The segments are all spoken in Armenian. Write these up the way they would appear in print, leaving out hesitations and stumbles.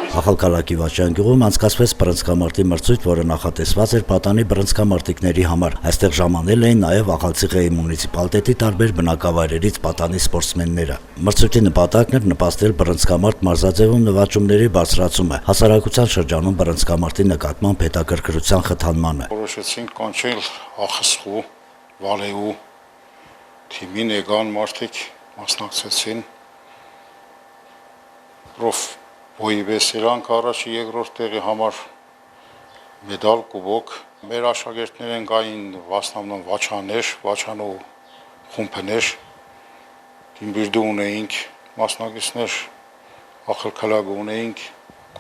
Ախալքալակի Վաչյան գյուղում անցկացվեց բռնցքամարտի մրցույթ, որը նախատեսված էր պատանի բռնցքամարտիկների համար։ Այստեղ ժամանել էին նաև Ախալցիխեի մունիցիպալիտետի տարբեր բնակավայրերից պատանի սպորտսմենները։ Մրցույթի նպատակն էր նպաստել բռնցքամարտ մարզաձևում նվաճումների բարձրացումը, հասարակության շրջանում բռնցքամարտի նկատմամբ հետաքրքրության խթանմանը։ Որոշեցինք կանչել ԱԽՍԽ-ու, Վալեու թիմին եկան մարդիկ մասնակցեցին Ոյիվեսիրանք առաջի երկրորդ տեղի համար մեդալ կուբոկ մեր աշակերտներն կային վասնամն Վաչաներ, Վաչանու խումբներ դիմբիրդու ունեինք մասնակիցներ ախալքալակ ունեինք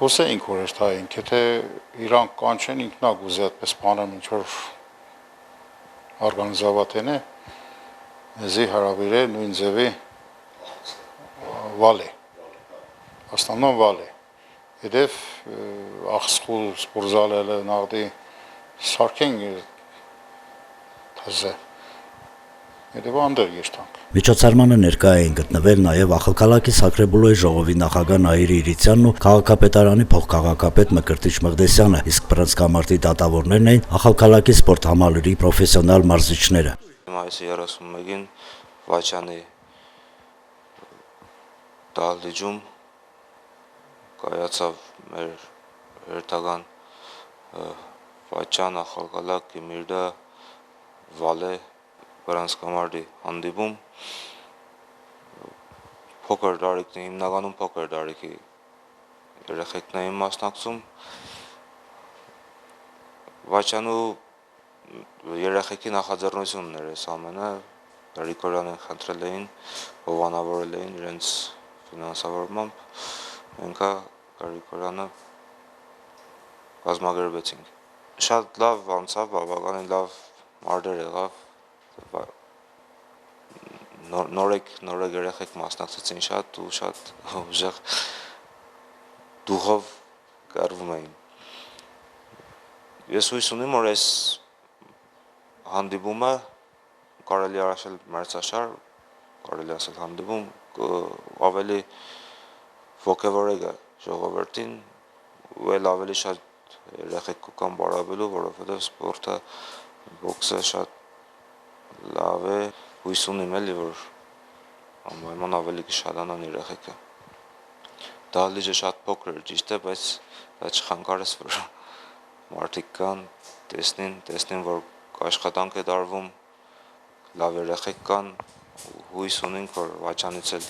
կոսեինք որ երթայինք եթե իրանք կանչեն ինքնա գուզե այդպես բանամ ինչ որ օրգանիզավատեն է մեզի հարավիրե նույն ձևի վալե Основном վալե Եդև ԱԽՍԽ-ու սպորտզալը նաղդի սարքեն թզե Եդև անդր գեշտանք Միջոցառմանը ներկա էին գտնվել նաև Ախալքալակի Սակրեբուլոյի ժողովի նախագահ Նահիրի Իրիցյանն ու քաղաքապետարանի փոխքաղաքապետ Մկրտիչ Մղդեսյանը, իսկ բռնցքամարտի դատավորներն էին Ախալքալակի սպորտ համալիրի պրոֆեսիոնալ մարզիչները։ Մայիսի 31-ին Վաչյանի դահլիճում կայացավ մեր հերթական Վաչյան, Ախալքալակ, Գիմիրդա, Վալե բռնցքամարտի հանդիպում փոքր տարիքի հիմնականում փոքր տարիքի երեխեքն էին մասնակցում Վաչյանու երեխեքի նախաձեռնությունն էր այս ամենը Գրիգորյանին խնդրել էին հովանավորել էին իրենց ֆինանսավորմամբ Մենք Գրիգորյանը կազմակերպեցինք Շատ լավ անցավ, բավականին լավ մարդեր եղավ Նորեկ երեխեք մասնակցեցին շատ ու շատ ուժեղ դուխով կռվում էին Ես հույս ունեմ, որ այս հանդիպումը կարելի արաշել մրցաշար, կարելի ասել հանդիպում ավելի ոգևորել ժողովրդին ու էլ ավելի շատ երեխեք կան բարաբելու, որովհետև սպորտը բոքսը շատ լավ է, հույս ունեմ էլի, որ անպայման ավելի կշատանան երեխեքը։ Դահլիճը շատ փոքր է, ճիշտ է, բայց դա չխանգարես, որ մարդիկ կան, տեսնին, որ աշխատանք է տարվում, լավ երեխեք կան, հույս ունենք, որ Վաչյանից էլ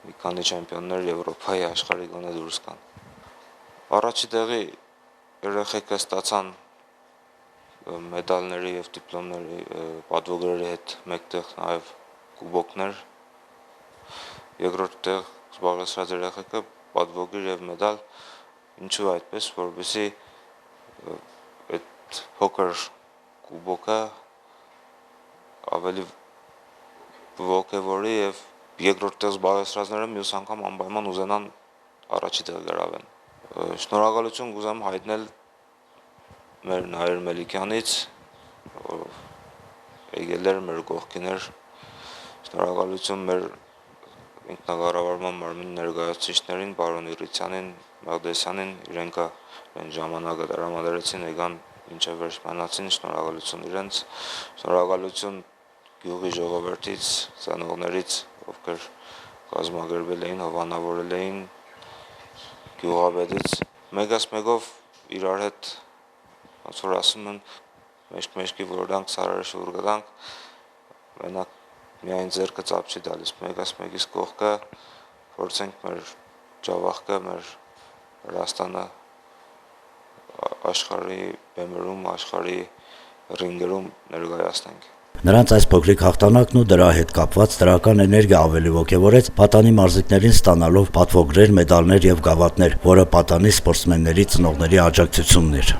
մի քանի չեմպիոններ Եվրոպայի աշխարհի գոնե դուրս կան։ Առաջի տեղի երեխեքը ստացան մեդալների եւ դիպլոմների պատվոգրերի հետ մեկտեղ նաեւ կուբոկներ։ Երկրորդ տեղ զբաղեցրած երեխեքը պատվոգիր եւ մեդալ ինչու այդպես, որովհետեւ այդ փոքր կուբոկը ավելի ոգևորի եւ Երկրորդ տեղ զբաղեցրածները մյուս անգամ անպայման ուզենան առաջի տեղ գրավեն։ Շնորհակալություն կուզեմ հայտնել մեր Նահիր Մելիքյանից, որ եկել էր մեր կողքին էր։ Շնորհակալություն մեր ինքնակառավարման մարմնի ներկայացուցիչներին, պարոն Իրիցյանին, Մաղդեսյանին, իրենք այն ժամանակը տրամադրեցին, եկան մինչև վերջմանացին, շնորհակալություն իրենց, շնորհակալություն գյուղի ժողովրդից, ծանողներից ովքեր կազմակերպել էին, հովանավորել էին գյուղապետից մեկս մեկով իրար հետ ոնց որ ասում են մեջքի որորանք սարերը շուռ գտանք մենակ միայն ձեռքը ծափ չի տալիս մեկս մեկից կողքը փորձենք մեր ջավախքը մեր Վրաստանը աշխարհի բեմերում աշխարհի ռինգերում ներկայացնենք Նրանց այս փոքրիկ հաղթանակն ու դրա հետ կապված դրական էներգիա ավելի ոգևորեց պատանի մարզիկներին ստանալով պատվոգրեր, մեդալներ եւ գավաթներ, որը պատանի սպորտսմենների ծնողների աջակցությունն էր։